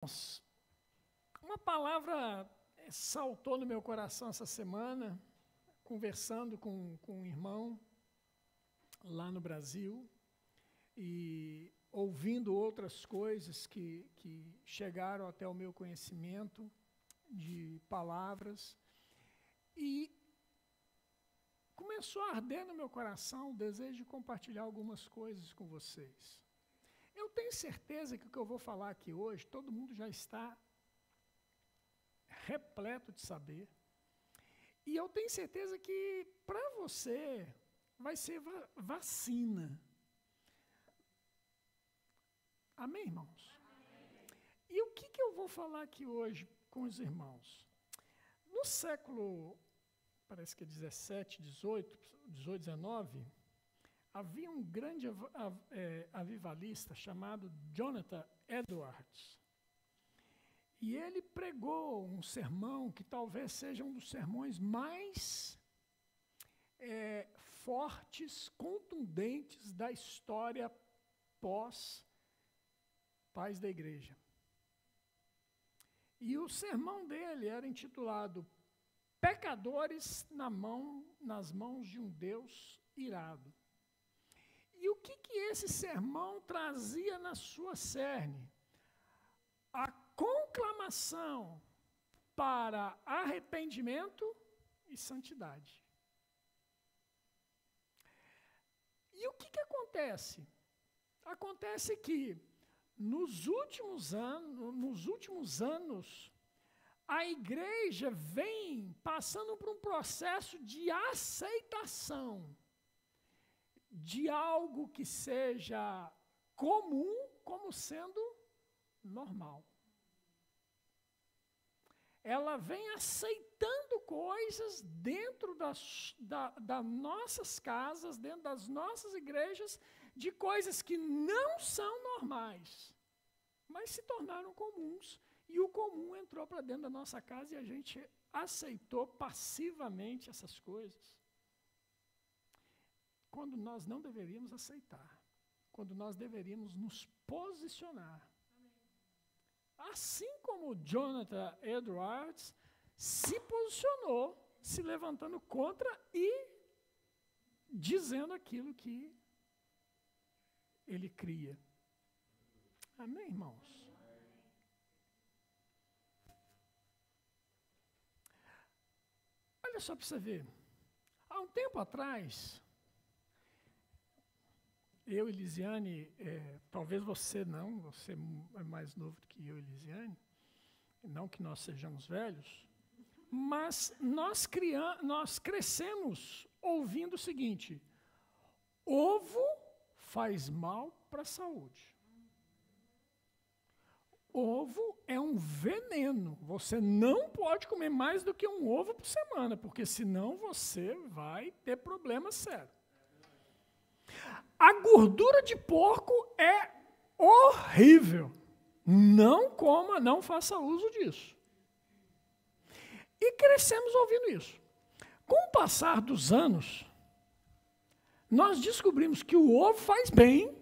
Irmãos, uma palavra saltou no meu coração essa semana, conversando com um irmão lá no Brasil e ouvindo outras coisas que chegaram até o meu conhecimento de palavras, e começou a arder no meu coração o desejo de compartilhar algumas coisas com vocês. Eu tenho certeza que o que eu vou falar aqui hoje, todo mundo já está repleto de saber. E eu tenho certeza que para você vai ser vacina. Amém, irmãos? Amém. E o que eu vou falar aqui hoje com os irmãos? No século, parece que é 17, 18, 19, havia um grande avivalista chamado Jonathan Edwards. E ele pregou um sermão que talvez seja um dos sermões mais fortes, contundentes da história pós-pais da igreja. E o sermão dele era intitulado Pecadores nas mãos de um Deus irado. E o que esse sermão trazia na sua cerne? A conclamação para arrependimento e santidade. E o que acontece? Acontece que, nos últimos anos, a igreja vem passando por um processo de aceitação de algo que seja comum como sendo normal. Ela vem aceitando coisas dentro das nossas casas, dentro das nossas igrejas, de coisas que não são normais, mas se tornaram comuns, e o comum entrou para dentro da nossa casa e a gente aceitou passivamente essas coisas. Quando nós não deveríamos aceitar, quando nós deveríamos nos posicionar. Assim como Jonathan Edwards se posicionou, se levantando contra e dizendo aquilo que ele cria. Amém, irmãos? Olha só para você ver. Há um tempo atrás, eu e Lisiane, talvez você não, você é mais novo do que eu e Lisiane, não que nós sejamos velhos, mas nós crescemos ouvindo o seguinte: ovo faz mal para a saúde. Ovo é um veneno, você não pode comer mais do que um ovo por semana, porque senão você vai ter problema sério. A gordura de porco é horrível. Não coma, não faça uso disso. E crescemos ouvindo isso. Com o passar dos anos, nós descobrimos que o ovo faz bem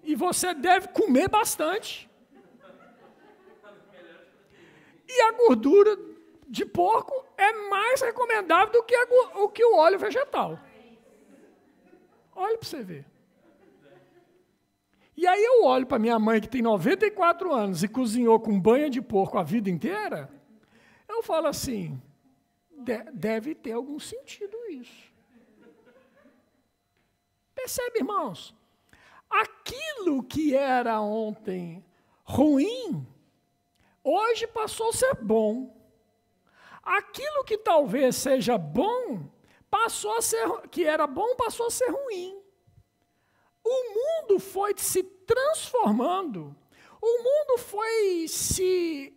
e você deve comer bastante. E a gordura de porco é mais recomendável do que o óleo vegetal. Olha para você ver. E aí eu olho para minha mãe, que tem 94 anos e cozinhou com banha de porco a vida inteira, eu falo assim, deve ter algum sentido isso. Percebe, irmãos? Aquilo que era ontem ruim, hoje passou a ser bom. Aquilo que talvez seja bom, que era bom, passou a ser ruim. O mundo foi se transformando, o mundo foi se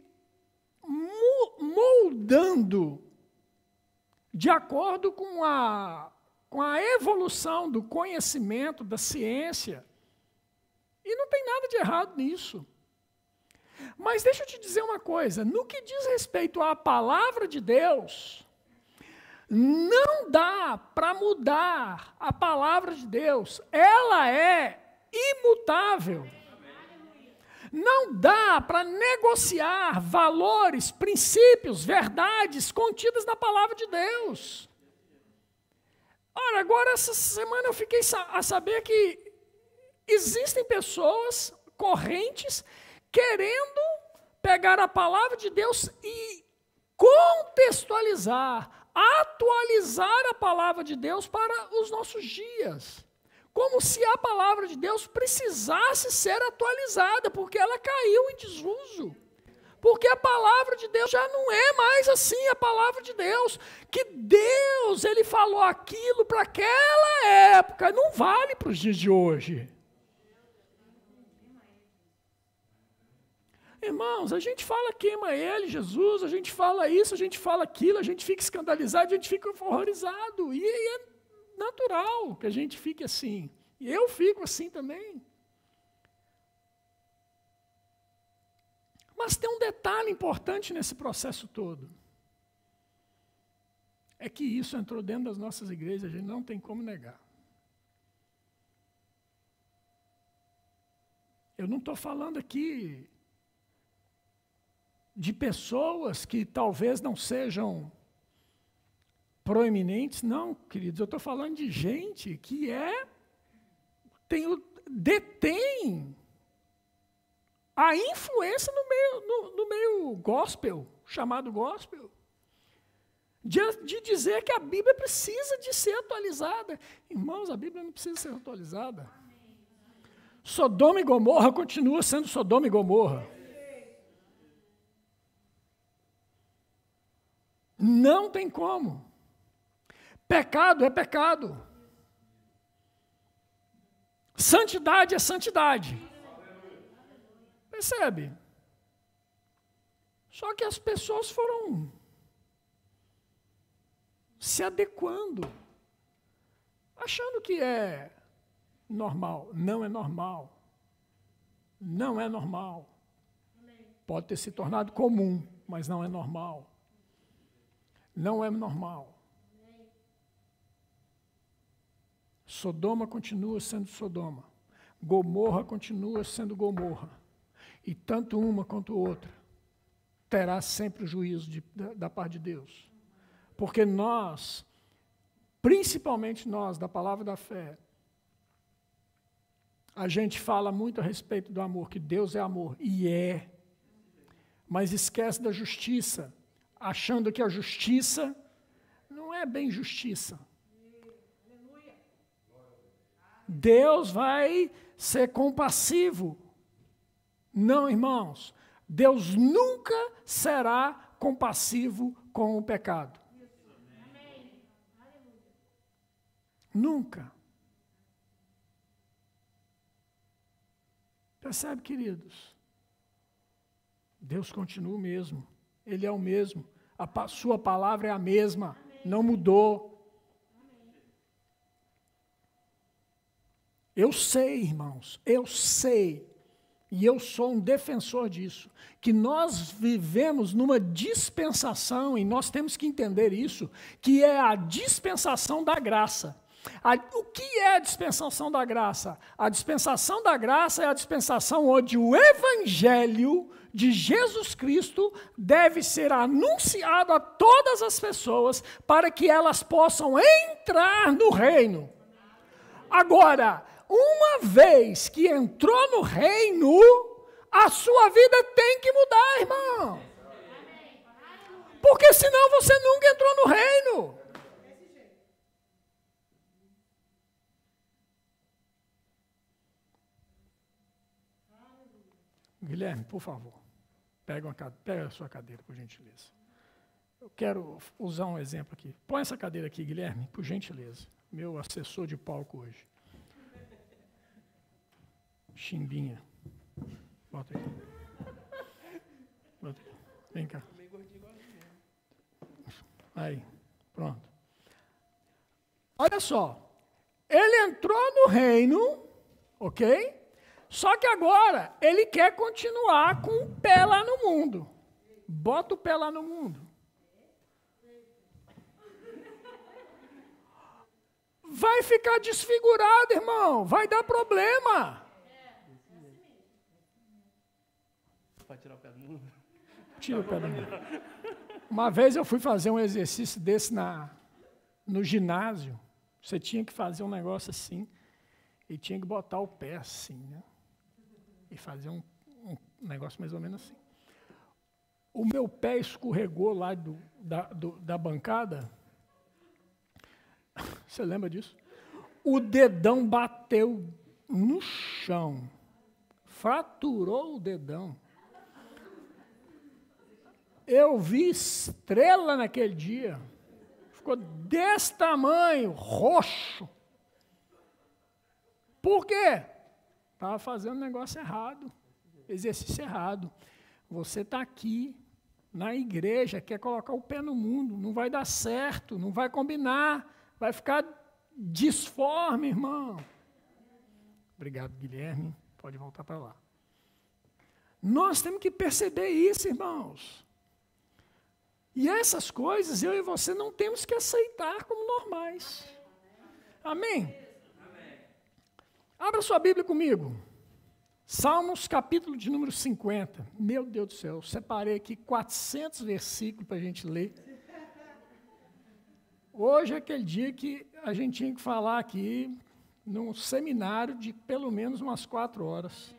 moldando de acordo com a evolução do conhecimento, da ciência. E não tem nada de errado nisso. Mas deixa eu te dizer uma coisa, no que diz respeito à palavra de Deus, não dá para mudar a palavra de Deus, ela é imutável. Não dá para negociar valores, princípios, verdades contidas na palavra de Deus. Ora, agora essa semana eu fiquei a saber que existem pessoas correntes querendo pegar a palavra de Deus e contextualizar, atualizar a palavra de Deus para os nossos dias. Como se a palavra de Deus precisasse ser atualizada, porque ela caiu em desuso. Porque a palavra de Deus já não é mais assim a palavra de Deus. Que Deus, Ele falou aquilo para aquela época, não vale para os dias de hoje. Irmãos, a gente fala queima ele, Jesus, a gente fala isso, a gente fala aquilo, a gente fica escandalizado, a gente fica horrorizado. E é natural que a gente fique assim. E eu fico assim também. Mas tem um detalhe importante nesse processo todo. É que isso entrou dentro das nossas igrejas, a gente não tem como negar. Eu não estou falando aqui de pessoas que talvez não sejam proeminentes, não, queridos, eu estou falando de gente que detém a influência no meio gospel, chamado gospel, de dizer que a Bíblia precisa de ser atualizada. Irmãos, a Bíblia não precisa ser atualizada. Sodoma e Gomorra continua sendo Sodoma e Gomorra. Não tem como. Pecado é pecado. Santidade é santidade. Percebe? Só que as pessoas foram se adequando, achando que é normal. Não é normal. Não é normal. Pode ter se tornado comum, mas não é normal. Não é normal. Sodoma continua sendo Sodoma. Gomorra continua sendo Gomorra. E tanto uma quanto outra terá sempre o juízo da parte de Deus. Porque nós, principalmente nós, da palavra da fé, a gente fala muito a respeito do amor, que Deus é amor. E é. Mas esquece da justiça, achando que a justiça não é bem justiça. Deus vai ser compassivo. Não, irmãos. Deus nunca será compassivo com o pecado. Nunca. Percebe, queridos? Deus continua o mesmo. Ele é o mesmo. A sua palavra é a mesma. Não mudou. Eu sei, irmãos, eu sei, e eu sou um defensor disso, que nós vivemos numa dispensação, e nós temos que entender isso, que é a dispensação da graça. O que é a dispensação da graça? A dispensação da graça é a dispensação onde o Evangelho de Jesus Cristo deve ser anunciado a todas as pessoas para que elas possam entrar no reino. Agora, uma vez que entrou no reino, a sua vida tem que mudar, irmão. Porque senão você nunca entrou no reino. Guilherme, por favor, pega a sua cadeira, por gentileza. Eu quero usar um exemplo aqui. Põe essa cadeira aqui, Guilherme, por gentileza. Meu assessor de palco hoje. Chimbinha. Bota aqui. Bota aqui. Vem cá. Aí, pronto. Olha só. Ele entrou no reino, ok? Só que agora ele quer continuar com o pé lá no mundo. Bota o pé lá no mundo. Vai ficar desfigurado, irmão. Vai dar problema. Para tirar o pé do mundo. Tira o pé do mundo. Uma vez eu fui fazer um exercício desse no ginásio. Você tinha que fazer um negócio assim e tinha que botar o pé assim, né? E fazer um negócio mais ou menos assim. O meu pé escorregou lá da bancada. Você lembra disso? O dedão bateu no chão. Fraturou o dedão. Eu vi estrela naquele dia. Ficou desse tamanho, roxo. Por quê? Estava fazendo um negócio errado, exercício errado. Você está aqui, na igreja, quer colocar o pé no mundo, não vai dar certo, não vai combinar, vai ficar disforme, irmão. Obrigado, Guilherme. Pode voltar para lá. Nós temos que perceber isso, irmãos. E essas coisas, eu e você não temos que aceitar como normais. Amém? Abra sua Bíblia comigo. Salmos, capítulo de número 50. Meu Deus do céu, separei aqui 400 versículos para a gente ler. Hoje é aquele dia que a gente tinha que falar aqui num seminário de pelo menos umas 4 horas.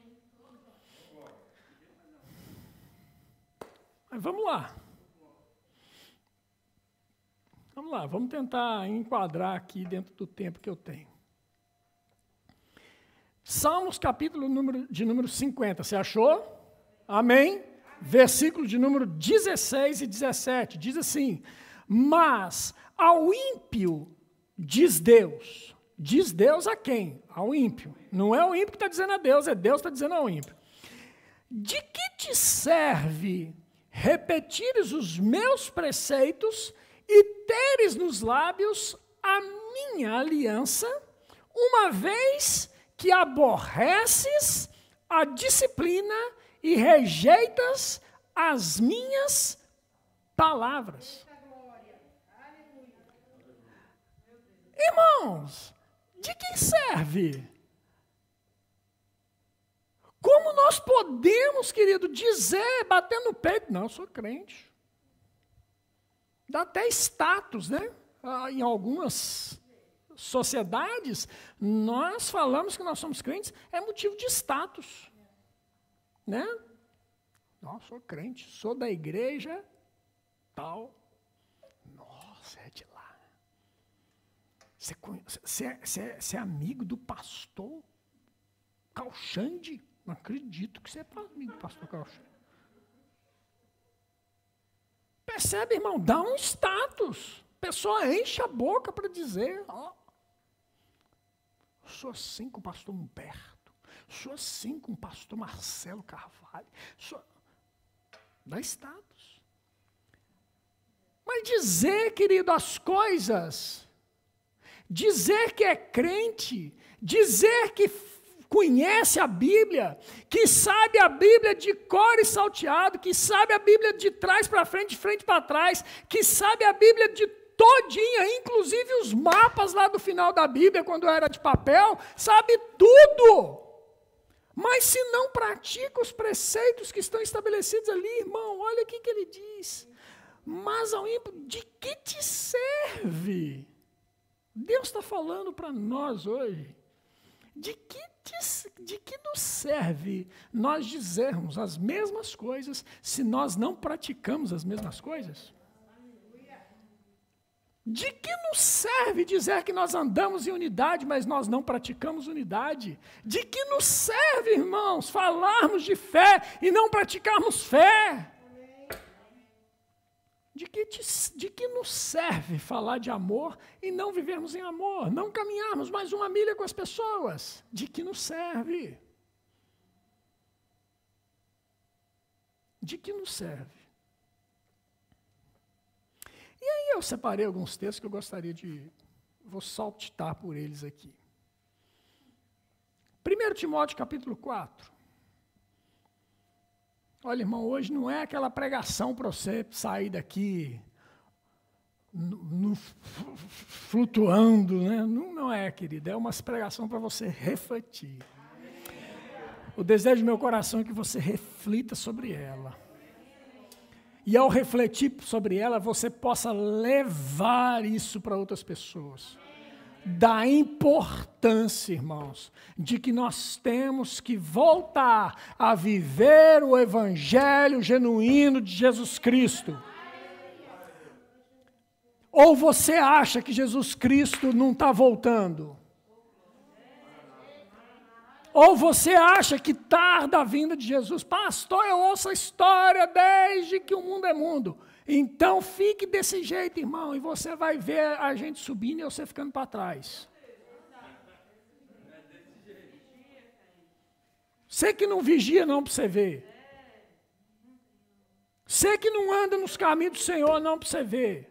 Mas vamos lá. Vamos lá, vamos tentar enquadrar aqui dentro do tempo que eu tenho. Salmos, capítulo de número 50, você achou? Amém? Versículo de número 16 e 17, diz assim: mas ao ímpio diz Deus. Diz Deus a quem? Ao ímpio. Não é o ímpio que está dizendo a Deus, é Deus que está dizendo ao ímpio. De que te serve repetires os meus preceitos e teres nos lábios a minha aliança, uma vez que aborreces a disciplina e rejeitas as minhas palavras. Irmãos, de que serve? Como nós podemos, querido, dizer, bater no peito, não, eu sou crente. Dá até status, né? Em algumas sociedades, nós falamos que nós somos crentes, é motivo de status. Né? Não, sou crente, sou da igreja, tal. Nossa, é de lá. Você é amigo do pastor Calxande? Não acredito que você é amigo do pastor Calxande. Percebe, irmão? Dá um status. A pessoa enche a boca para dizer, ó, sou assim com o pastor Humberto, sou assim com o pastor Marcelo Carvalho, dá status. Mas dizer, querido, as coisas, dizer que é crente, dizer que conhece a Bíblia, que sabe a Bíblia de cor e salteado, que sabe a Bíblia de trás para frente, de frente para trás, que sabe a Bíblia de todinha, inclusive os mapas lá do final da Bíblia, quando era de papel, sabe tudo. Mas se não pratica os preceitos que estão estabelecidos ali, irmão, olha o que ele diz. Mas ao ímpio, de que te serve? Deus está falando para nós hoje. De que nos serve nós dizermos as mesmas coisas se nós não praticamos as mesmas coisas? De que nos serve dizer que nós andamos em unidade, mas nós não praticamos unidade? De que nos serve, irmãos, falarmos de fé e não praticarmos fé? De que nos serve falar de amor e não vivermos em amor? Não caminharmos mais uma milha com as pessoas? De que nos serve? De que nos serve? E aí eu separei alguns textos que eu gostaria vou saltitar por eles aqui. 1 Timóteo capítulo 4. Olha, irmão, hoje não é aquela pregação para você sair daqui flutuando, né? Não é, querido, é uma pregação para você refletir. O desejo do meu coração é que você reflita sobre ela. E ao refletir sobre ela, você possa levar isso para outras pessoas. Da importância, irmãos, de que nós temos que voltar a viver o evangelho genuíno de Jesus Cristo. Ou você acha que Jesus Cristo não está voltando? Ou você acha que tarda a vinda de Jesus? Pastor, eu ouço a história desde que o mundo é mundo. Então fique desse jeito, irmão, e você vai ver a gente subindo e você ficando para trás. Você que não vigia não para você ver. Você que não anda nos caminhos do Senhor não para você ver.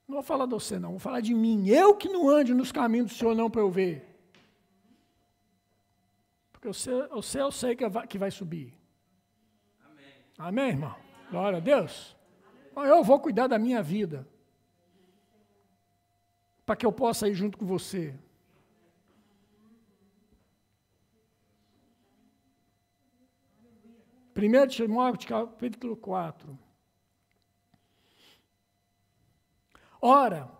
Não vou falar de você não, vou falar de mim. Eu que não ando nos caminhos do Senhor não para eu ver. Porque eu sei que vai subir. Amém. Amém, irmão? Glória a Deus. Eu vou cuidar da minha vida. Para que eu possa ir junto com você. Primeiro Timóteo, capítulo 4. Ora,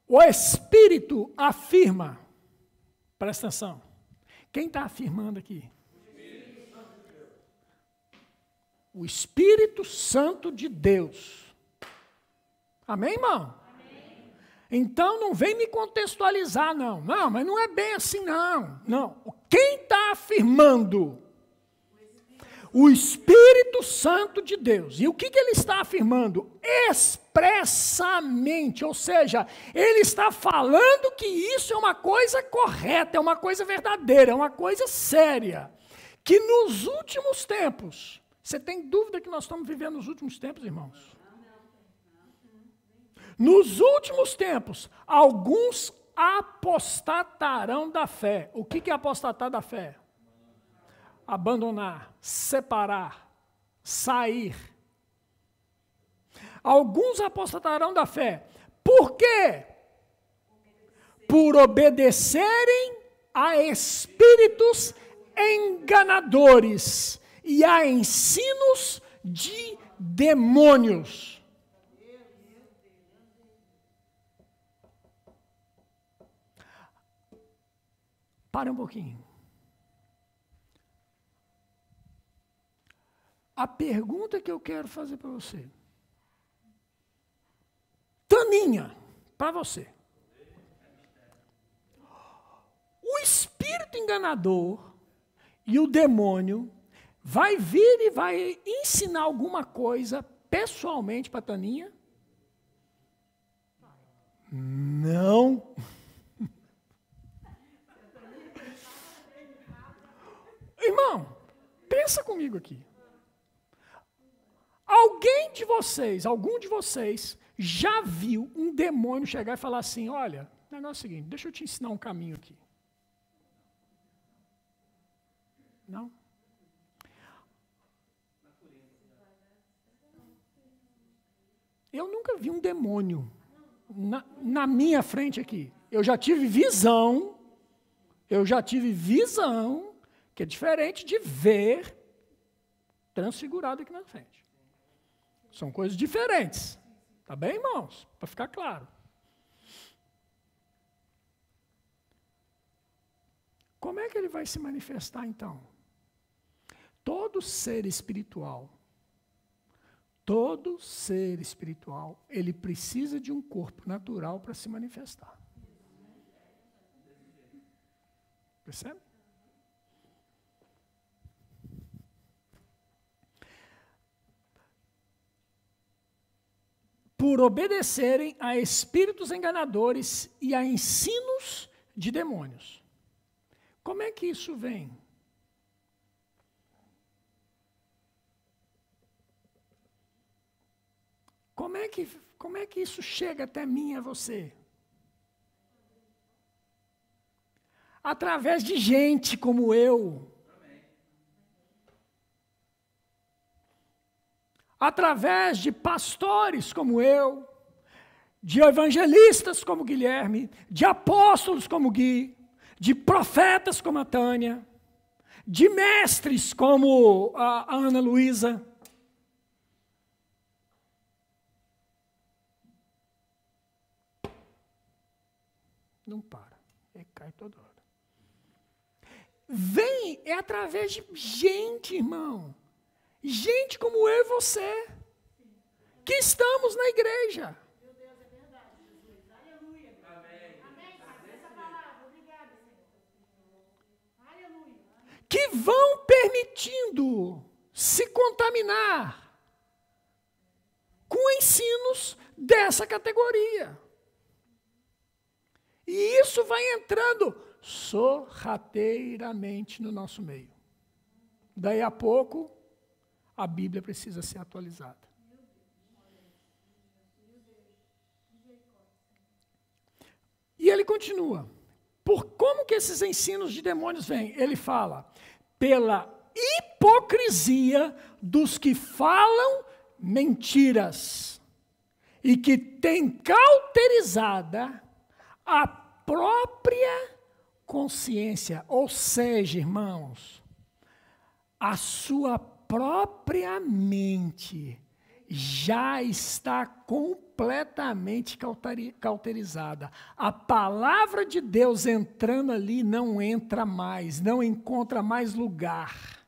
o Espírito afirma, presta atenção, quem está afirmando aqui? O Espírito Santo de Deus. Amém, irmão? Amém. Então não vem me contextualizar, não. Não, mas não é bem assim, não. Não. Quem está afirmando? O Espírito Santo de Deus. E o que ele está afirmando? Expressamente, ou seja, ele está falando que isso é uma coisa correta, é uma coisa verdadeira, é uma coisa séria. Que nos últimos tempos, você tem dúvida que nós estamos vivendo nos últimos tempos, irmãos? Nos últimos tempos, alguns apostatarão da fé. O que é apostatar da fé? Abandonar, separar, sair. Alguns apostatarão da fé. Por quê? Por obedecerem a espíritos enganadores e a ensinos de demônios. Para um pouquinho. A pergunta que eu quero fazer para você. Taninha, para você. O espírito enganador e o demônio vai vir e vai ensinar alguma coisa pessoalmente para Taninha? Não. Irmão, pensa comigo aqui. Algum de vocês, já viu um demônio chegar e falar assim, olha, o negócio é o seguinte, deixa eu te ensinar um caminho aqui. Não? Eu nunca vi um demônio na minha frente aqui. Eu já tive visão, que é diferente de ver transfigurado aqui na frente. São coisas diferentes. Tá bem, irmãos? Para ficar claro. Como é que ele vai se manifestar, então? Todo ser espiritual, ele precisa de um corpo natural para se manifestar. Percebe? Por obedecerem a espíritos enganadores e a ensinos de demônios. Como é que isso vem? Como é que isso chega até mim e a você? Através de gente como eu. Através de pastores como eu, de evangelistas como Guilherme, de apóstolos como Gui, de profetas como a Tânia, de mestres como a Ana Luísa. Não para, ele cai toda hora. Vem, é através de gente, irmão. Gente como eu e você, que estamos na igreja. Meu Deus, é verdade, Jesus. Aleluia. Amém. Amém. Essa palavra, obrigada, Senhor. Aleluia. Que vão permitindo se contaminar com ensinos dessa categoria. E isso vai entrando sorrateiramente no nosso meio. Daí a pouco, a Bíblia precisa ser atualizada. E ele continua. Por como que esses ensinos de demônios vêm? Ele fala, pela hipocrisia dos que falam mentiras e que têm cauterizada a própria consciência, ou seja, irmãos, a sua própria mente já está completamente cauterizada. A palavra de Deus entrando ali não entra mais, não encontra mais lugar.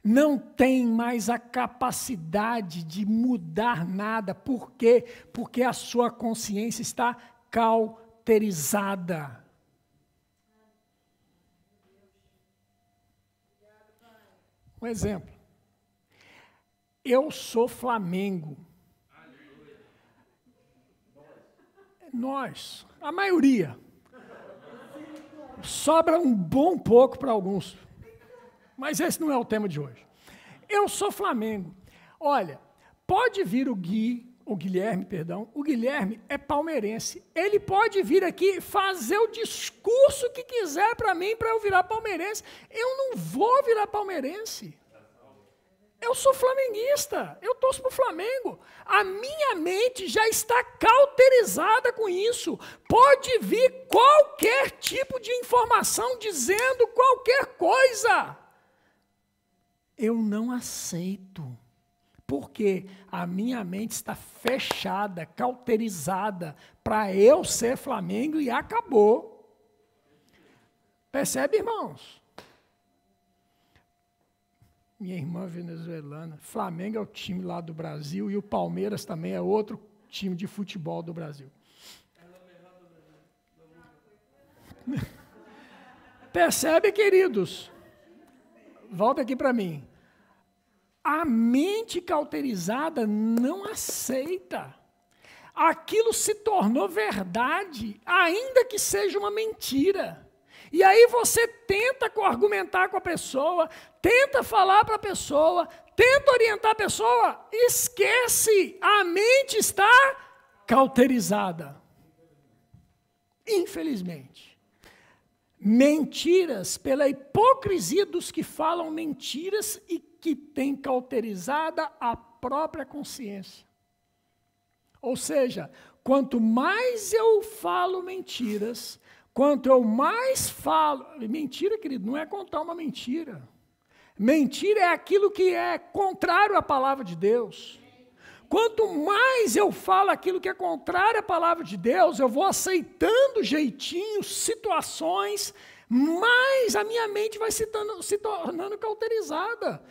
Não tem mais a capacidade de mudar nada. Por quê? Porque a sua consciência está cauterizada. Um exemplo. Eu sou Flamengo. Nós, a maioria. Sobra um bom pouco para alguns. Mas esse não é o tema de hoje. Eu sou Flamengo. Olha, pode vir o Guilherme é palmeirense. Ele pode vir aqui fazer o discurso que quiser para mim, para eu virar palmeirense. Eu não vou virar palmeirense. Eu sou flamenguista, eu torço para o Flamengo. A minha mente já está cauterizada com isso. Pode vir qualquer tipo de informação dizendo qualquer coisa. Eu não aceito, porque a minha mente está fechada, cauterizada, para eu ser Flamengo e acabou. Percebe, irmãos? Minha irmã venezuelana, Flamengo é o time lá do Brasil e o Palmeiras também é outro time de futebol do Brasil. Percebe, queridos? Volta aqui para mim. A mente cauterizada não aceita. Aquilo se tornou verdade, ainda que seja uma mentira. E aí você tenta argumentar com a pessoa, tenta falar para a pessoa, tenta orientar a pessoa, esquece, a mente está cauterizada. Infelizmente. Mentiras, pela hipocrisia dos que falam mentiras e que têm cauterizada a própria consciência. Ou seja, quanto mais eu falo mentiras, quanto eu mais falo... Mentira, querido, não é contar uma mentira. Mentira é aquilo que é contrário à palavra de Deus. Quanto mais eu falo aquilo que é contrário à palavra de Deus, eu vou aceitando jeitinhos, situações, mais a minha mente vai se tornando cauterizada.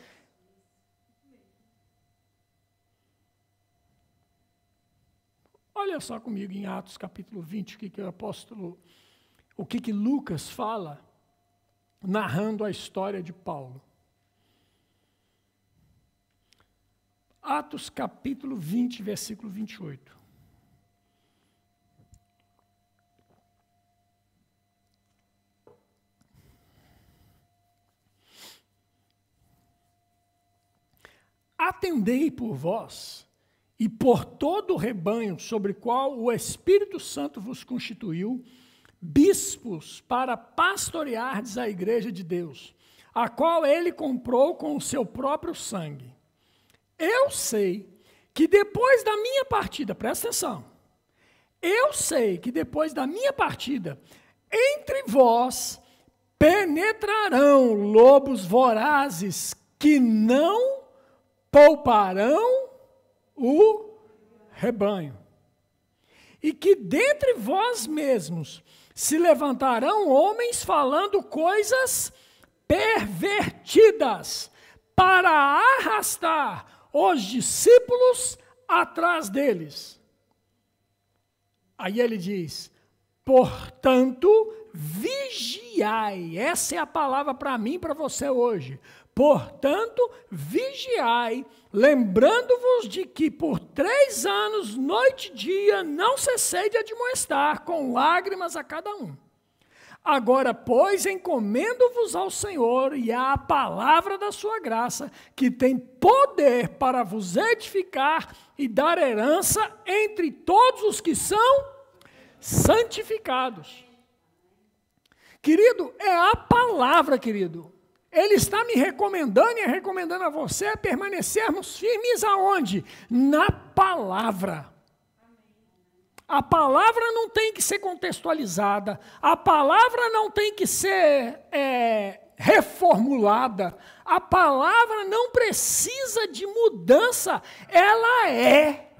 Olha só comigo em Atos capítulo 20, o que Lucas fala, narrando a história de Paulo. Atos capítulo 20, versículo 28. Atendei por vós e por todo o rebanho sobre o qual o Espírito Santo vos constituiu, bispos para pastoreardes a igreja de Deus, a qual ele comprou com o seu próprio sangue. Eu sei que depois da minha partida, presta atenção, eu sei que depois da minha partida, entre vós penetrarão lobos vorazes que não pouparão o rebanho. E que dentre vós mesmos se levantarão homens falando coisas pervertidas para arrastar os discípulos atrás deles. Aí ele diz, portanto, vigiai. Essa é a palavra para mim e para você hoje. Portanto, vigiai, lembrando-vos de que por 3 anos, noite e dia, não cessei de admoestar, com lágrimas a cada um. Agora, pois, encomendo-vos ao Senhor e à palavra da sua graça, que tem poder para vos edificar e dar herança entre todos os que são santificados. Querido, é a palavra, querido. Ele está me recomendando e recomendando a você a permanecermos firmes aonde? Na palavra. A palavra não tem que ser contextualizada, a palavra não tem que ser reformulada, a palavra não precisa de mudança, ela é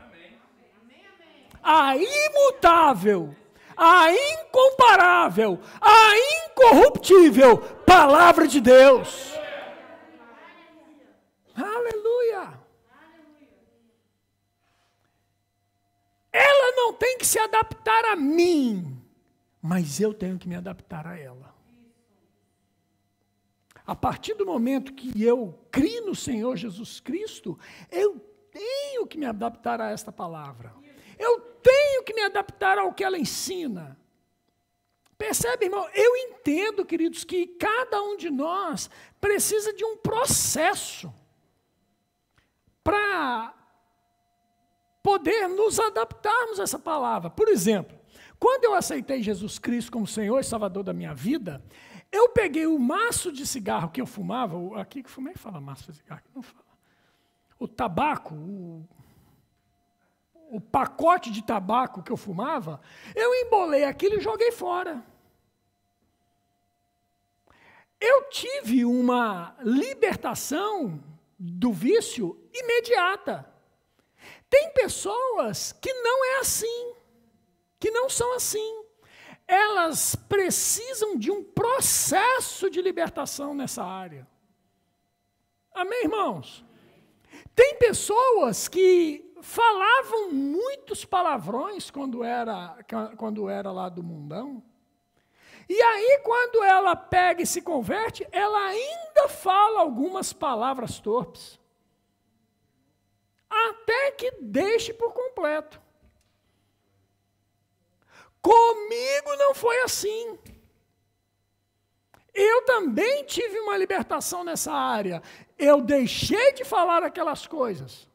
a imutável, a incomparável, a incorruptível palavra de Deus. Aleluia! Ela não tem que se adaptar a mim, mas eu tenho que me adaptar a ela. A partir do momento que eu crio no Senhor Jesus Cristo, eu tenho que me adaptar a esta palavra. Eu tenho que me adaptar ao que ela ensina. Percebe, irmão? Eu entendo, queridos, que cada um de nós precisa de um processo para poder nos adaptarmos a essa palavra. Por exemplo, quando eu aceitei Jesus Cristo como Senhor e Salvador da minha vida, eu peguei o maço de cigarro que eu fumava, aqui que fumei fala maço de cigarro, não fala. O tabaco, o pacote de tabaco que eu fumava, eu embolei aquilo e joguei fora. Eu tive uma libertação do vício imediata. Tem pessoas que não é assim, que não são assim. Elas precisam de um processo de libertação nessa área. Amém, irmãos? Tem pessoas que falavam muitos palavrões quando era lá do mundão. E aí, quando ela pega e se converte, ela ainda fala algumas palavras torpes. Até que deixe por completo. Comigo não foi assim. Eu também tive uma libertação nessa área. Eu deixei de falar aquelas coisas.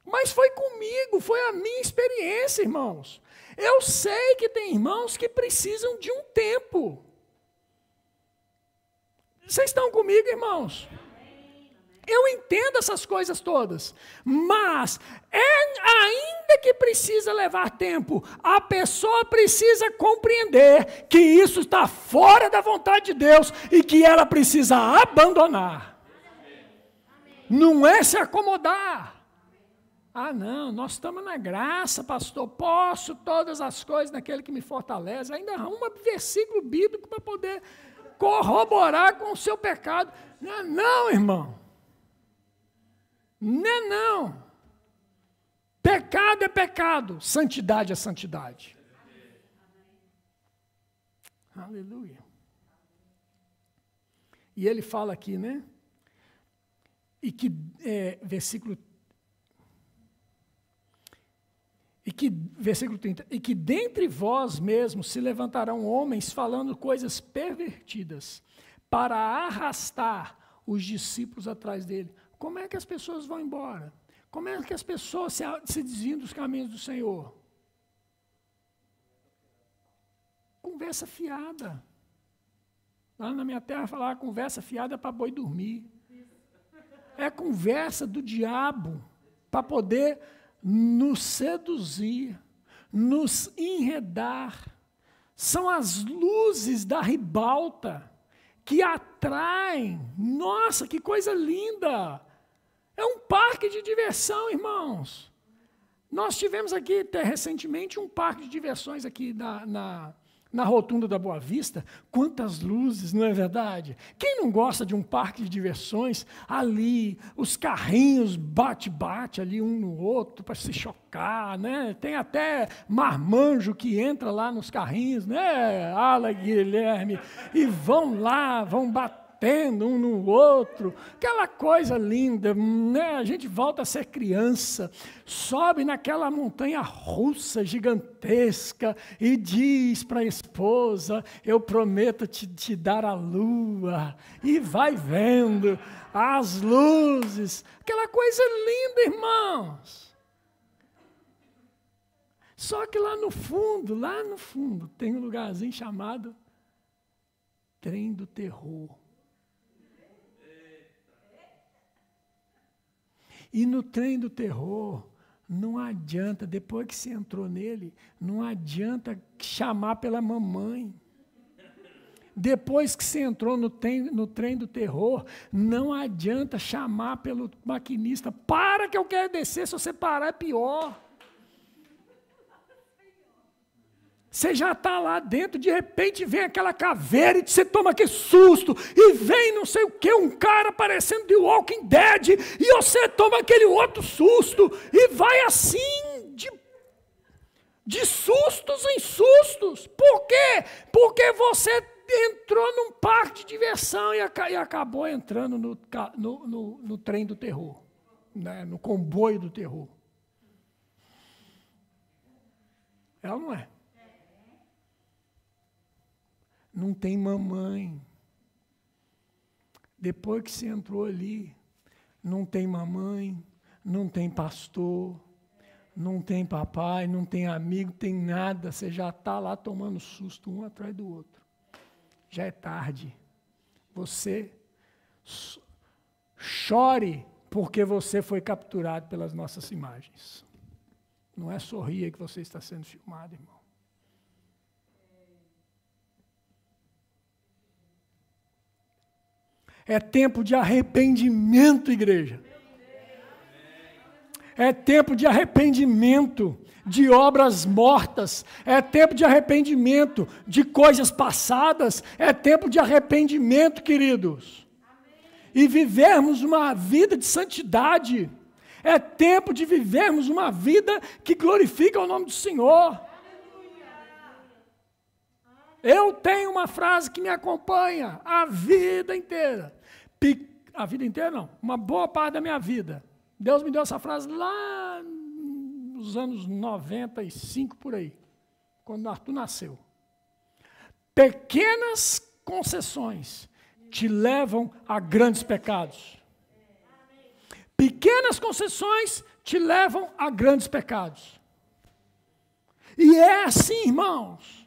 Mas foi comigo, foi a minha experiência, irmãos. Eu sei que tem irmãos que precisam de um tempo. Vocês estão comigo, irmãos? Eu entendo essas coisas todas, mas ainda que precisa levar tempo, a pessoa precisa compreender que isso está fora da vontade de Deus e que ela precisa abandonar. Não é se acomodar. Ah, não, nós estamos na graça, pastor, posso todas as coisas naquele que me fortalece. Ainda arruma versículo bíblico para poder corroborar com o seu pecado. Não, irmão. Não, não. Pecado é pecado, santidade é santidade. Aleluia. E ele fala aqui, né? Versículo 30, e que dentre vós mesmos se levantarão homens falando coisas pervertidas, para arrastar os discípulos atrás dele. Como é que as pessoas vão embora? Como é que as pessoas se desviam dos caminhos do Senhor? Conversa fiada. Lá na minha terra falava conversa fiada para boi dormir. É conversa do diabo para poder nos seduzir, nos enredar. São as luzes da ribalta que atraem. Nossa, que coisa linda! É um parque de diversão, irmãos. Nós tivemos aqui, até recentemente, um parque de diversões aqui na rotunda da Boa Vista. Quantas luzes, não é verdade? Quem não gosta de um parque de diversões? Ali, os carrinhos bate-bate ali um no outro para se chocar, né? Tem até marmanjo que entra lá nos carrinhos, né? Ala, Guilherme, e vão lá, vão batendo um no outro, aquela coisa linda, né? A gente volta a ser criança, sobe naquela montanha russa gigantesca e diz para a esposa, eu prometo te dar a lua, e vai vendo as luzes, aquela coisa linda, irmãos. Só que lá no fundo, tem um lugarzinho chamado Trem do Terror. E no Trem do Terror, não adianta, depois que você entrou nele, não adianta chamar pela mamãe. Depois que você entrou no Trem do Terror, não adianta chamar pelo maquinista. Para que eu quero descer, se você parar é pior. Você já está lá dentro, de repente vem aquela caveira e você toma aquele susto, e vem não sei o que, um cara parecendo de Walking Dead, e você toma aquele outro susto, e vai assim, de sustos em sustos. Por quê? Porque você entrou num parque de diversão e acabou entrando no trem do terror, né? No comboio do terror. É ou não é? Não tem mamãe. Depois que você entrou ali, não tem mamãe, não tem pastor, não tem papai, não tem amigo, tem nada. Você já está lá tomando susto um atrás do outro. Já é tarde. Você chore porque você foi capturado pelas nossas imagens. Não é sorria que você está sendo filmado, irmão. É tempo de arrependimento, igreja. É tempo de arrependimento de obras mortas. É tempo de arrependimento de coisas passadas. É tempo de arrependimento, queridos. E vivermos uma vida de santidade. É tempo de vivermos uma vida que glorifica o nome do Senhor. Eu tenho uma frase que me acompanha a vida inteira. A vida inteira não, uma boa parte da minha vida. Deus me deu essa frase lá nos anos 95, por aí, quando Arthur nasceu. Pequenas concessões te levam a grandes pecados. Pequenas concessões te levam a grandes pecados. E é assim, irmãos.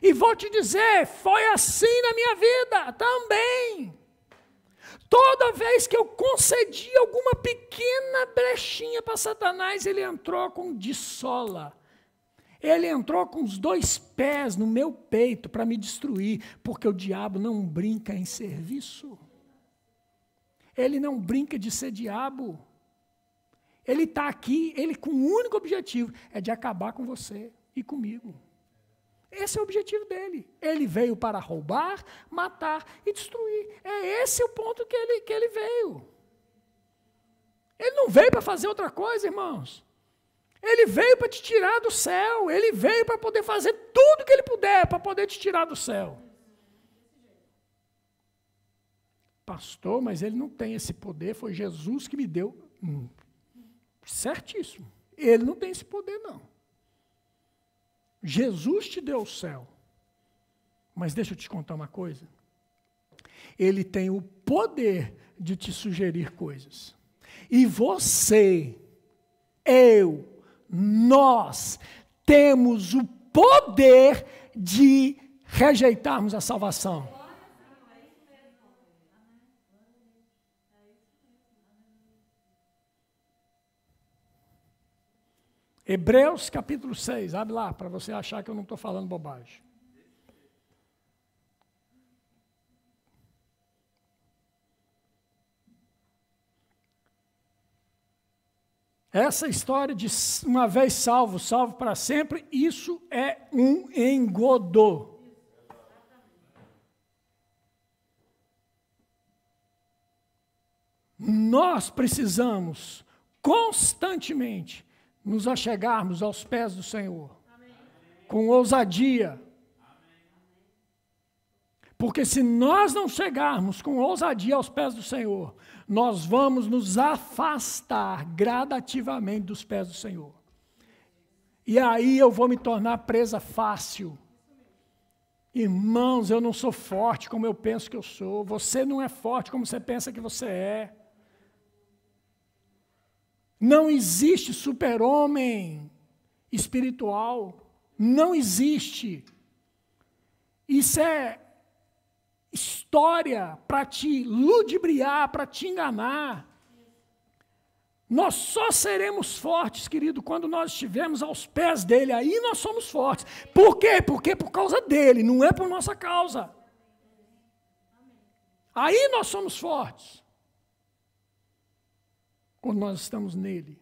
E vou te dizer, foi assim na minha vida também. Toda vez que eu concedi alguma pequena brechinha para Satanás, ele entrou com de sola. Ele entrou com os 2 pés no meu peito para me destruir, porque o diabo não brinca em serviço. Ele não brinca de ser diabo. Ele está aqui, ele com o único objetivo, é de acabar com você e comigo. Esse é o objetivo dele. Ele veio para roubar, matar e destruir. É esse o ponto que ele veio. Ele não veio para fazer outra coisa, irmãos. Ele veio para te tirar do céu. Ele veio para poder fazer tudo que ele puder para poder te tirar do céu. Pastor, mas ele não tem esse poder, foi Jesus que me deu. Certíssimo. Ele não tem esse poder, não. Jesus te deu o céu. Mas deixa eu te contar uma coisa. Ele tem o poder de te sugerir coisas. E você, eu, nós temos o poder de rejeitarmos a salvação. Hebreus capítulo 6, abre lá, para você achar que eu não estou falando bobagem. Essa história de uma vez salvo, salvo para sempre, isso é um engodo. Nós precisamos constantemente nos achegarmos aos pés do Senhor, com ousadia. Porque se nós não chegarmos com ousadia aos pés do Senhor, nós vamos nos afastar gradativamente dos pés do Senhor. E aí eu vou me tornar presa fácil. Irmãos, eu não sou forte como eu penso que eu sou. Você não é forte como você pensa que você é. Não existe super-homem espiritual. Não existe. Isso é história para te ludibriar, para te enganar. Nós só seremos fortes, querido, quando nós estivermos aos pés dele. Aí nós somos fortes. Por quê? Porque por causa dele, não é por nossa causa. Aí nós somos fortes. Quando nós estamos nele.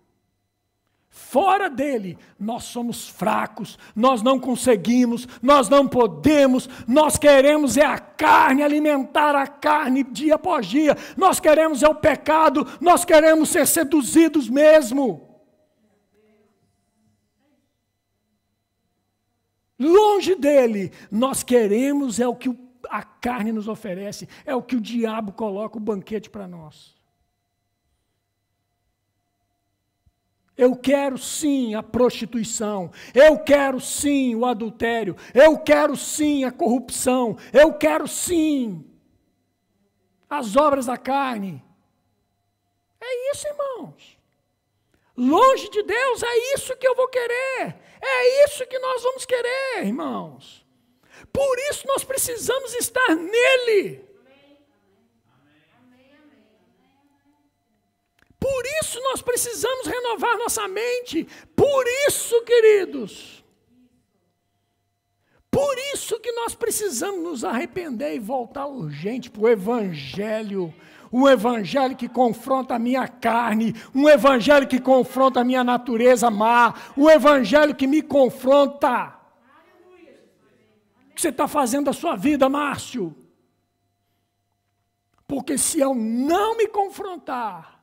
Fora dele, nós somos fracos, nós não conseguimos, nós não podemos, nós queremos é a carne, alimentar a carne dia após dia, nós queremos é o pecado, nós queremos ser seduzidos mesmo. Longe dele, nós queremos é o que a carne nos oferece, é o que o diabo coloca o banquete para nós. Eu quero sim a prostituição, eu quero sim o adultério, eu quero sim a corrupção, eu quero sim as obras da carne. É isso, irmãos. Longe de Deus, é isso que eu vou querer, é isso que nós vamos querer, irmãos. Por isso nós precisamos estar nele. Por isso nós precisamos renovar nossa mente. Por isso, queridos. Por isso que nós precisamos nos arrepender e voltar urgente para o Evangelho. Um Evangelho que confronta a minha carne. Um Evangelho que confronta a minha natureza má. Um Evangelho que me confronta. O que você está fazendo da sua vida, Márcio? Porque se eu não me confrontar,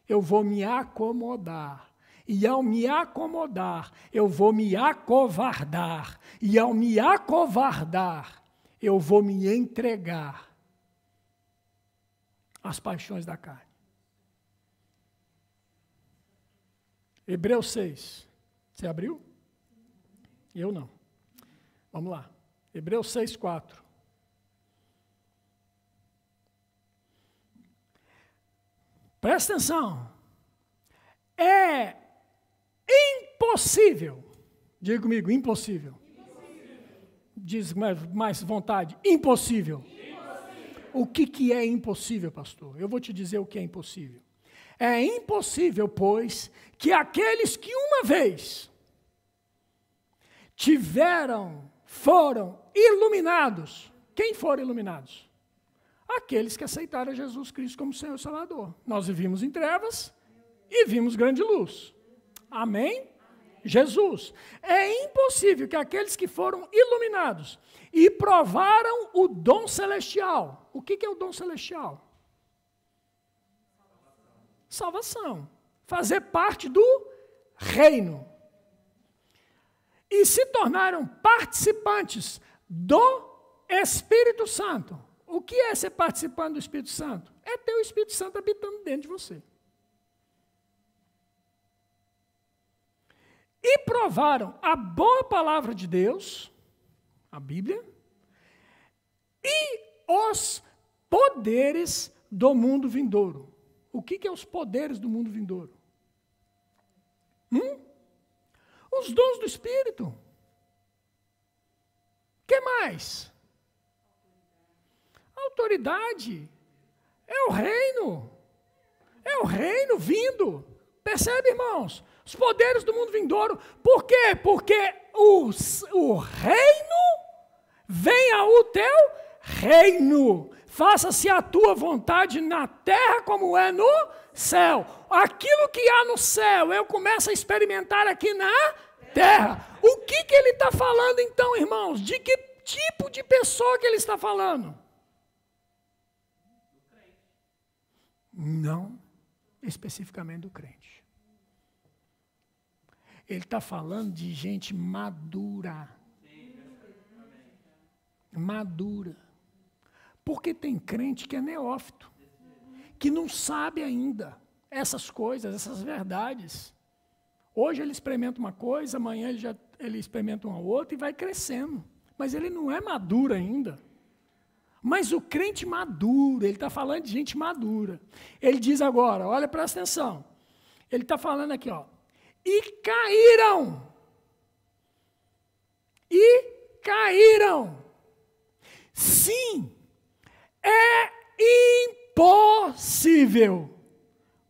eu vou me acomodar. E ao me acomodar, eu vou me acovardar. E ao me acovardar, eu vou me entregar às paixões da carne. Hebreus 6. Você abriu? Eu não. Vamos lá. Hebreus 6, 4. Presta atenção. É impossível. Diga comigo, impossível. Diz mais vontade. Impossível. O que é impossível, pastor? Eu vou te dizer o que é impossível. É impossível, pois, que aqueles que uma vez foram iluminados. Quem foram iluminados? Aqueles que aceitaram Jesus Cristo como Senhor e Salvador. Nós vivíamos em trevas e vimos grande luz. Amém? Jesus. É impossível que aqueles que foram iluminados e provaram o dom celestial. O que é o dom celestial? Salvação. Fazer parte do reino. E se tornaram participantes do Espírito Santo. O que é ser participante do Espírito Santo? É ter o Espírito Santo habitando dentro de você. E provaram a boa palavra de Deus, a Bíblia, e os poderes do mundo vindouro. O que é os poderes do mundo vindouro? Os dons do Espírito. O que mais? Autoridade. É o reino. É o reino vindo. Percebe, irmãos? Os poderes do mundo vindouro. Por quê? Porque o reino venha o teu reino. Faça-se a tua vontade na terra como é no céu. Aquilo que há no céu, eu começo a experimentar aqui na terra. O que ele está falando então, irmãos? De que tipo de pessoa que ele está falando? Não especificamente do crente. Ele está falando de gente madura. Madura. Porque tem crente que é neófito, que não sabe ainda essas coisas, essas verdades. Hoje ele experimenta uma coisa, amanhã ele experimenta uma outra e vai crescendo. Mas ele não é maduro ainda. Mas o crente maduro, ele está falando de gente madura. Ele diz agora, olha, presta atenção. Ele está falando aqui, ó. E caíram. E caíram. Sim, é impossível,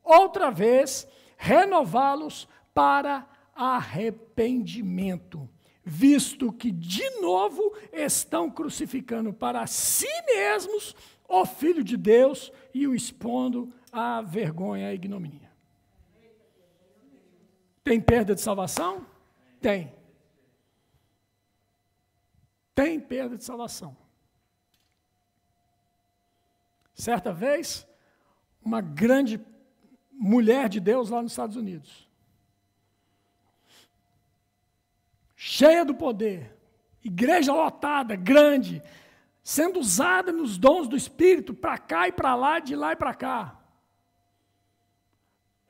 outra vez, renová-los para arrependimento, visto que, de novo, estão crucificando para si mesmos o Filho de Deus e o expondo à vergonha e à ignomínia. Tem perda de salvação? Tem. Tem perda de salvação. Certa vez, uma grande mulher de Deus lá nos Estados Unidos, cheia do poder, igreja lotada, grande, sendo usada nos dons do Espírito, para cá e para lá, de lá e para cá.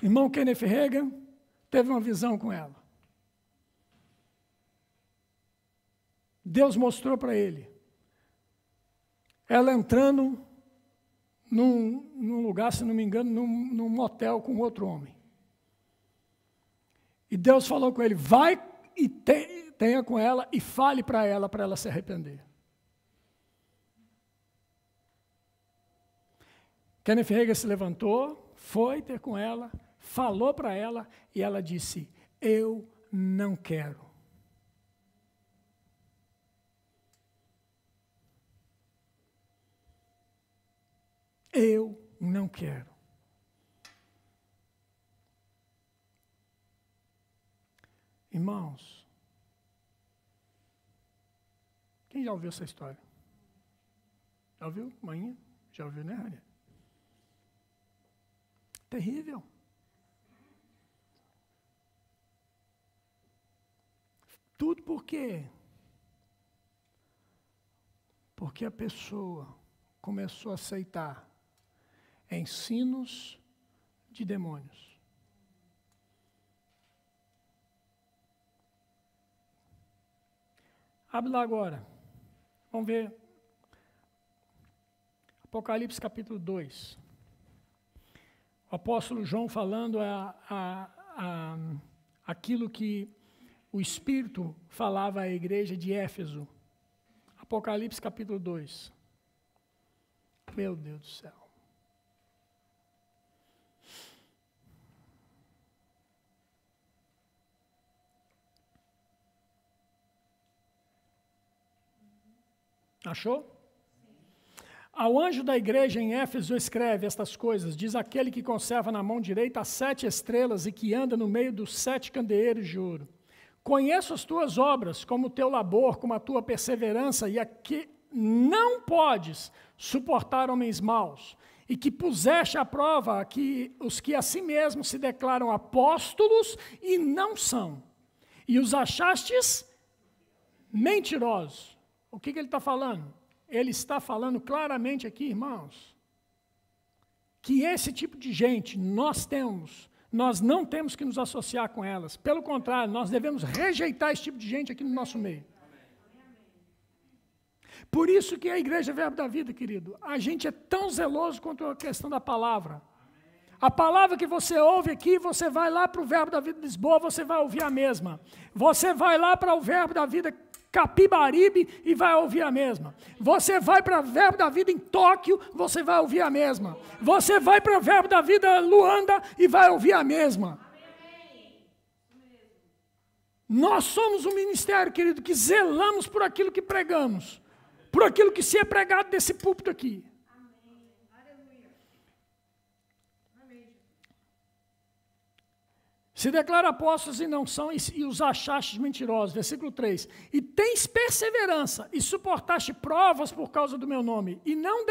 O irmão Kenneth Hagin teve uma visão com ela. Deus mostrou para ele, ela entrando num lugar, se não me engano, num motel com outro homem. E Deus falou com ele, vai e tenha com ela e fale para ela se arrepender. Kenneth Hagin se levantou, foi ter com ela, falou para ela e ela disse, eu não quero. Eu não quero. Irmãos, quem já ouviu essa história? Já ouviu, manhã? Já ouviu, né, Rania? Terrível. Tudo por quê? Porque a pessoa começou a aceitar ensinos de demônios. Abre lá agora. Vamos ver. Apocalipse capítulo 2. O apóstolo João falando aquilo que o Espírito falava à igreja de Éfeso. Apocalipse capítulo 2. Meu Deus do céu. Achou? Ao anjo da igreja em Éfeso escreve estas coisas, diz aquele que conserva na mão direita as 7 estrelas e que anda no meio dos 7 candeeiros de ouro. Conheço as tuas obras, como o teu labor, como a tua perseverança, e a que não podes suportar homens maus, e que puseste à prova os que a si mesmos se declaram apóstolos e não são, e os achastes mentirosos. O que ele está falando? Ele está falando claramente aqui, irmãos, que esse tipo de gente nós não temos que nos associar com elas. Pelo contrário, nós devemos rejeitar esse tipo de gente aqui no nosso meio. Por isso que a Igreja Verbo da Vida, querido, a gente é tão zeloso quanto a questão da palavra. A palavra que você ouve aqui, você vai lá para o Verbo da Vida de Lisboa, você vai ouvir a mesma. Você vai lá para o Verbo da Vida Capibaribe e vai ouvir a mesma. Você vai para o Verbo da Vida em Tóquio, você vai ouvir a mesma. Você vai para o Verbo da Vida Luanda e vai ouvir a mesma. Nós somos um ministério, querido, que zelamos por aquilo que pregamos, por aquilo que se é pregado desse púlpito aqui. Se declara apóstolos e não são, e os achaste mentirosos. Versículo 3. E tens perseverança, e suportaste provas por causa do meu nome, e não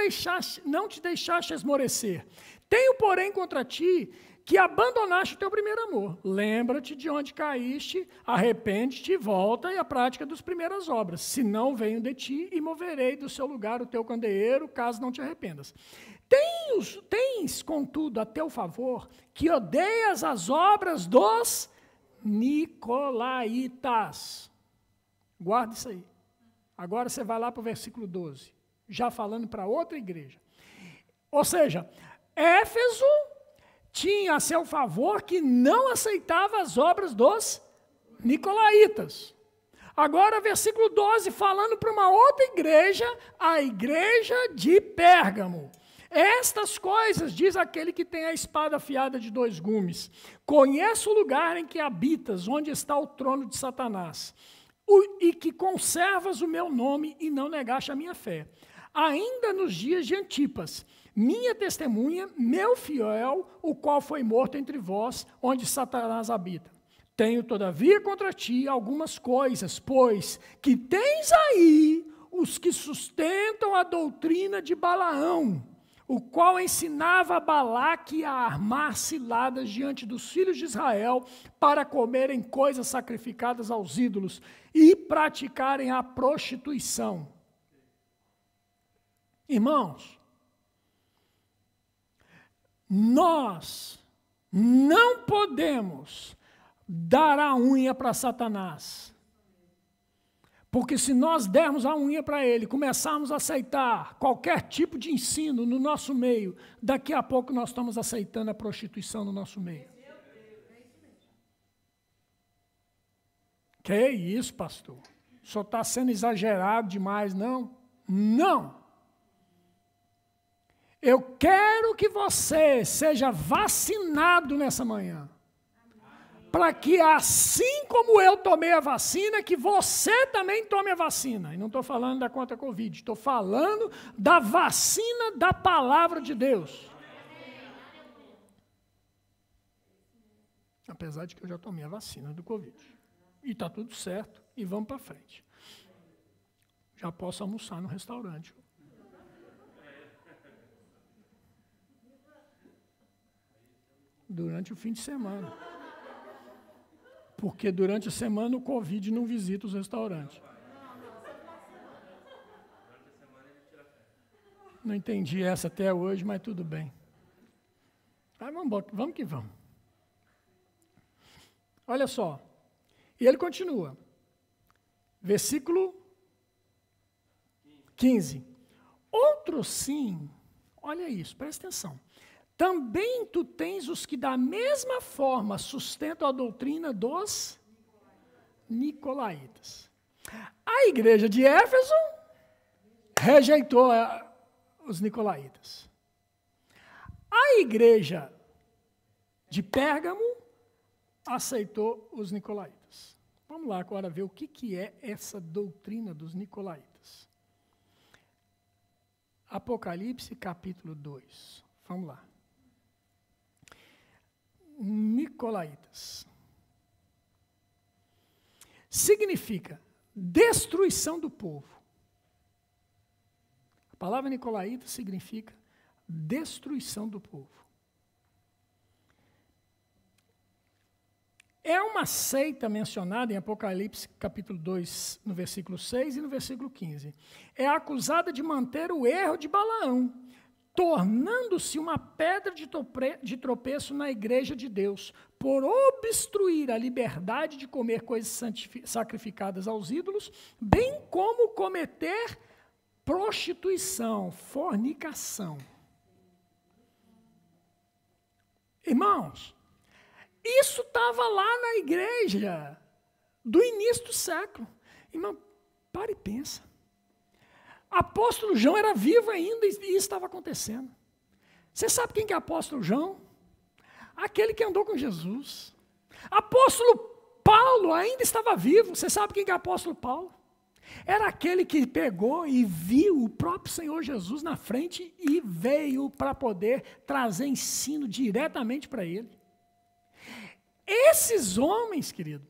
te deixaste esmorecer. Tenho, porém, contra ti, que abandonaste o teu primeiro amor. Lembra-te de onde caíste, arrepende-te, volta e a prática das primeiras obras. Se não venho de ti, e moverei do seu lugar o teu candeeiro, caso não te arrependas. Tens, contudo, a teu favor, que odeias as obras dos nicolaítas. Guarda isso aí. Agora você vai lá para o versículo 12, já falando para outra igreja. Ou seja, Éfeso tinha a seu favor que não aceitava as obras dos nicolaítas. Agora, versículo 12, falando para uma outra igreja, a igreja de Pérgamo. Estas coisas, diz aquele que tem a espada afiada de 2 gumes, conheço o lugar em que habitas, onde está o trono de Satanás, e que conservas o meu nome e não negaste a minha fé. Ainda nos dias de Antipas, minha testemunha, meu fiel, o qual foi morto entre vós, onde Satanás habita. Tenho, todavia, contra ti algumas coisas, pois que tens aí os que sustentam a doutrina de Balaão, o qual ensinava a Balaque a armar ciladas diante dos filhos de Israel para comerem coisas sacrificadas aos ídolos e praticarem a prostituição. Irmãos, nós não podemos dar a unha para Satanás. Porque se nós dermos a unha para ele, começarmos a aceitar qualquer tipo de ensino no nosso meio, daqui a pouco nós estamos aceitando a prostituição no nosso meio. Que isso, pastor? O senhor está sendo exagerado demais, não? Não! Eu quero que você seja vacinado nessa manhã. Para que assim como eu tomei a vacina, que você também tome a vacina. E não estou falando da contra Covid, estou falando da vacina da palavra de Deus. Apesar de que eu já tomei a vacina do Covid. E está tudo certo, e vamos para frente. Já posso almoçar no restaurante. Durante o fim de semana. Porque durante a semana o Covid não visita os restaurantes. Não entendi essa até hoje, mas tudo bem. Aí vamos que vamos. Olha só. E ele continua. Versículo 15. Outro sim, olha isso, presta atenção. Também tu tens os que da mesma forma sustentam a doutrina dos nicolaítas. A igreja de Éfeso rejeitou os nicolaítas. A igreja de Pérgamo aceitou os nicolaítas. Vamos lá agora ver o que é essa doutrina dos nicolaítas. Apocalipse capítulo 2. Vamos lá. Nicolaítas. Significa destruição do povo. A palavra nicolaíta significa destruição do povo. É uma seita mencionada em Apocalipse capítulo 2, no versículo 6 e no versículo 15. É acusada de manter o erro de Balaão, tornando-se uma pedra de tropeço na igreja de Deus, por obstruir a liberdade de comer coisas sacrificadas aos ídolos, bem como cometer prostituição, fornicação. Irmãos, isso estava lá na igreja do início do século. Irmão, para e pensa. Apóstolo João era vivo ainda e isso estava acontecendo. Você sabe quem que é apóstolo João? Aquele que andou com Jesus. Apóstolo Paulo ainda estava vivo. Você sabe quem que é apóstolo Paulo? Era aquele que pegou e viu o próprio Senhor Jesus na frente e veio para poder trazer ensino diretamente para ele. Esses homens, querido,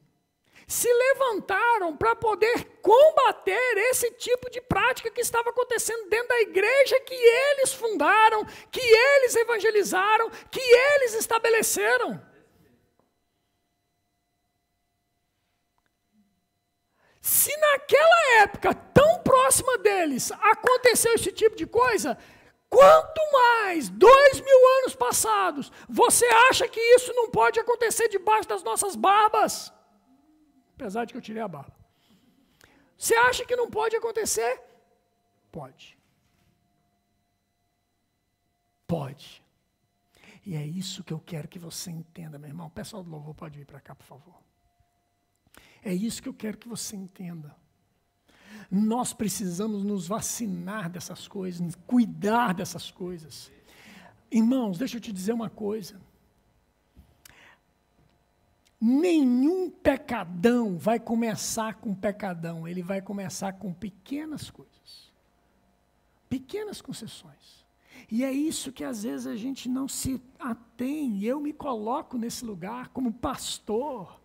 se levantaram para poder combater esse tipo de prática que estava acontecendo dentro da igreja que eles fundaram, que eles evangelizaram, que eles estabeleceram. Se naquela época, tão próxima deles, aconteceu esse tipo de coisa, quanto mais 2000 anos passados, você acha que isso não pode acontecer debaixo das nossas barbas? Apesar de que eu tirei a barba. Você acha que não pode acontecer? Pode. Pode. E é isso que eu quero que você entenda, meu irmão. O pessoal do louvor pode vir para cá, por favor. É isso que eu quero que você entenda. Nós precisamos nos vacinar dessas coisas, cuidar dessas coisas. Irmãos, deixa eu te dizer uma coisa. Nenhum pecadão vai começar com pecadão, ele vai começar com pequenas coisas. Pequenas concessões. E é isso que às vezes a gente não se atém. Eu me coloco nesse lugar como pastor.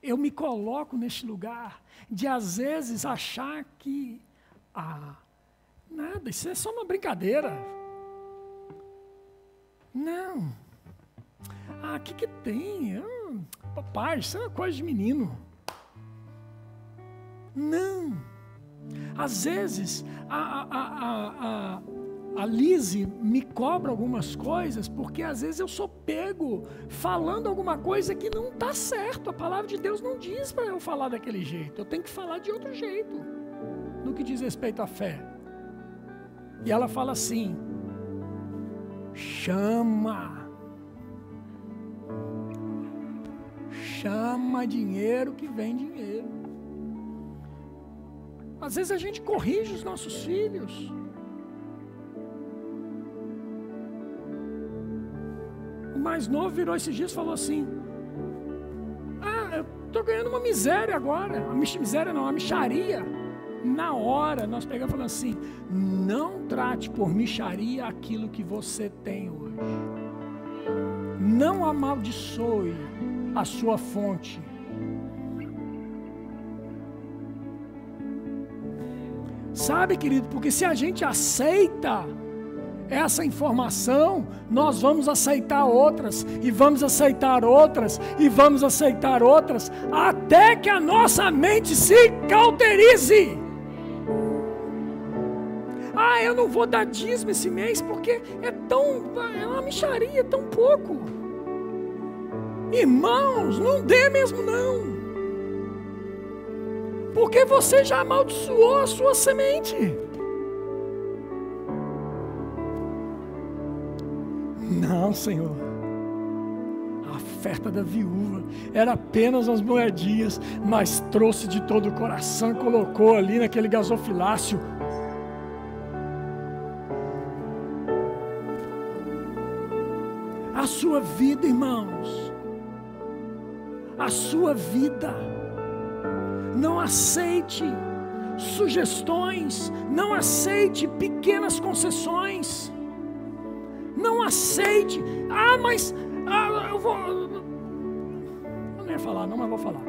Eu me coloco neste lugar de, às vezes, achar que, nada, isso é só uma brincadeira. Não. O que tem? Papai, isso é uma coisa de menino. Não. Às vezes, a Lise me cobra algumas coisas, porque às vezes eu sou pego falando alguma coisa que não está certo. A palavra de Deus não diz para eu falar daquele jeito. Eu tenho que falar de outro jeito, no que diz respeito à fé. E ela fala assim, chama dinheiro que vem dinheiro. Às vezes a gente corrige os nossos filhos. O mais novo virou esses dias e falou assim, eu estou ganhando uma miséria agora. Uma mixaria. Na hora, nós pegamos e falamos assim, não trate por mixaria aquilo que você tem hoje. Não amaldiçoe a sua fonte. Sabe, querido, porque se a gente aceita essa informação, nós vamos aceitar outras, e vamos aceitar outras, e vamos aceitar outras, até que a nossa mente se cauterize. Eu não vou dar dízimo esse mês, porque é uma mixaria, é tão pouco. Irmãos, não dê mesmo não. Porque você já amaldiçoou a sua semente. Não, Senhor. A oferta da viúva era apenas umas moedinhas, mas trouxe de todo o coração e colocou ali naquele gasofilácio. A sua vida, irmãos. A sua vida. Não aceite sugestões, não aceite pequenas concessões, não aceite, eu não ia falar não, mas vou falar.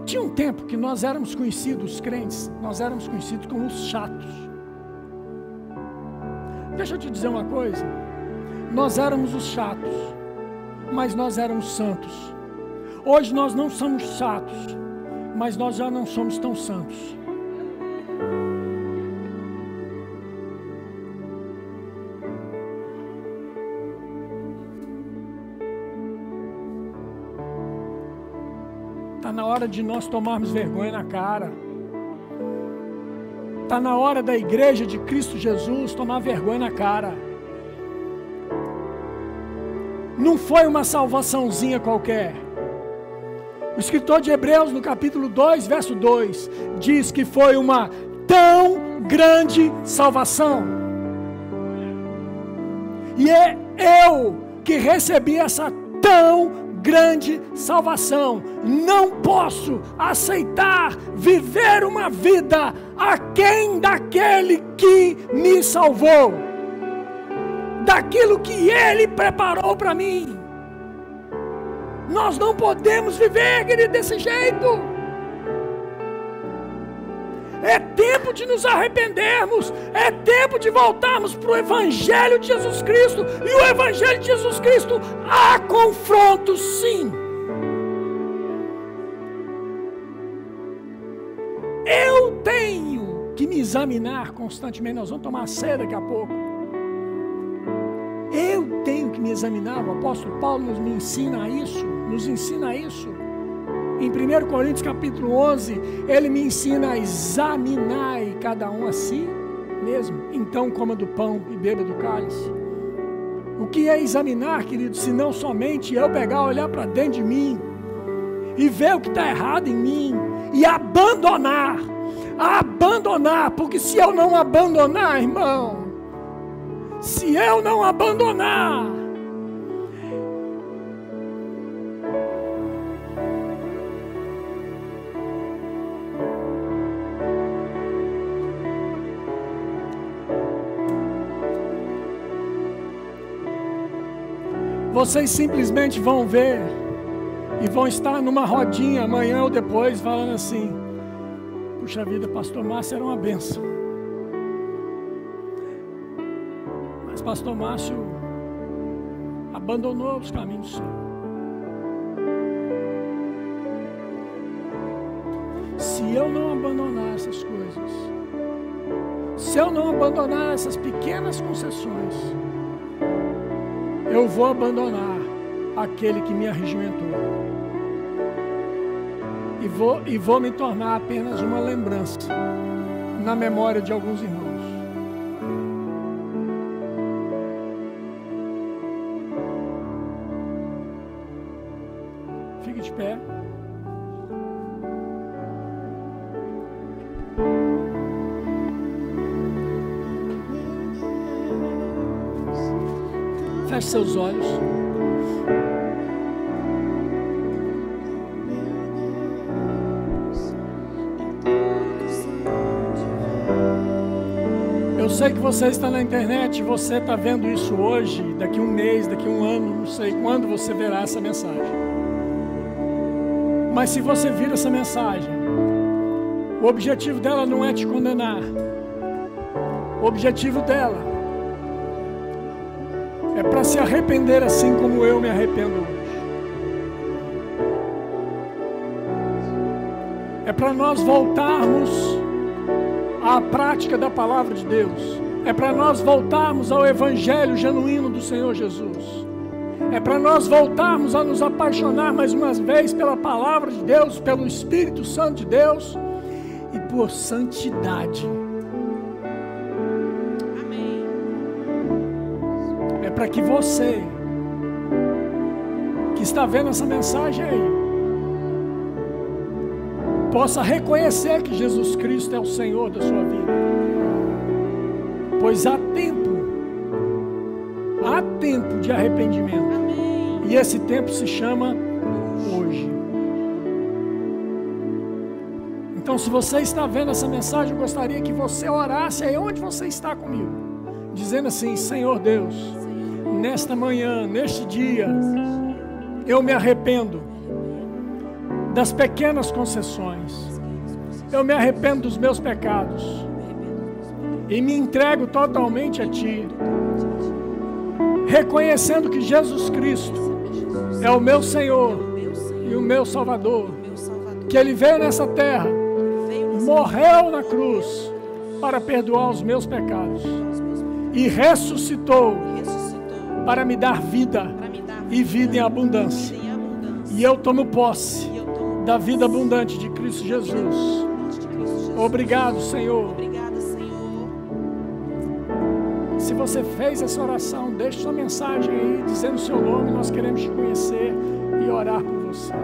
Tinha um tempo que nós éramos conhecidos, os crentes, nós éramos conhecidos como os chatos. Deixa eu te dizer uma coisa, nós éramos os chatos, mas nós éramos santos. Hoje nós não somos chatos, mas nós já não somos tão santos. Está na hora de nós tomarmos vergonha na cara. Está na hora da igreja de Cristo Jesus tomar vergonha na cara. Não foi uma salvaçãozinha qualquer. O escritor de Hebreus, no capítulo 2, verso 2, diz que foi uma tão grande salvação. E é eu que recebi essa tão grande salvação. Não posso aceitar viver uma vida aquém daquele que me salvou, daquilo que Ele preparou para mim. Nós não podemos viver, querido, desse jeito. É tempo de nos arrependermos. É tempo de voltarmos para o Evangelho de Jesus Cristo. E o Evangelho de Jesus Cristo há confronto, sim. Eu tenho que me examinar constantemente. Nós vamos tomar ceia daqui a pouco. Eu tenho que me examinar. O apóstolo Paulo nos ensina isso. Em 1 Coríntios capítulo 11, ele me ensina a examinar cada um a si mesmo. Então coma do pão e beba do cálice. O que é examinar, querido, se não somente eu olhar para dentro de mim e ver o que está errado em mim e abandonar, porque se eu não abandonar, irmão, se eu não abandonar, vocês simplesmente vão ver e vão estar numa rodinha amanhã ou depois falando assim: puxa vida, pastor Márcio era uma benção, mas pastor Márcio abandonou os caminhos do Senhor. Se eu não abandonar essas coisas, se eu não abandonar essas pequenas concessões, eu vou abandonar aquele que me arregimentou. E vou me tornar apenas uma lembrança na memória de alguns irmãos. Fique de pé. Feche seus olhos. Eu sei que você está na internet, você está vendo isso hoje, daqui um mês, daqui um ano, não sei quando você verá essa mensagem. Mas se você vir essa mensagem, o objetivo dela não é te condenar. O objetivo dela é para se arrepender assim como eu me arrependo hoje. É para nós voltarmos à prática da palavra de Deus. É para nós voltarmos ao Evangelho genuíno do Senhor Jesus. É para nós voltarmos a nos apaixonar mais uma vez pela palavra de Deus, pelo Espírito Santo de Deus e por santidade. Para que você que está vendo essa mensagem aí possa reconhecer que Jesus Cristo é o Senhor da sua vida, pois há tempo de arrependimento. Amém. E esse tempo se chama hoje. Então, se você está vendo essa mensagem, eu gostaria que você orasse aí onde você está comigo, dizendo assim: Senhor Deus, nesta manhã, neste dia, eu me arrependo das pequenas concessões, eu me arrependo dos meus pecados e me entrego totalmente a Ti, reconhecendo que Jesus Cristo é o meu Senhor e o meu Salvador, que Ele veio nessa terra, morreu na cruz para perdoar os meus pecados e ressuscitou para me dar vida e vida em abundância. E eu tomo posse da vida abundante de Cristo Jesus. Obrigado, Senhor. Se você fez essa oração, deixe sua mensagem aí, dizendo o seu nome. Nós queremos te conhecer e orar por você.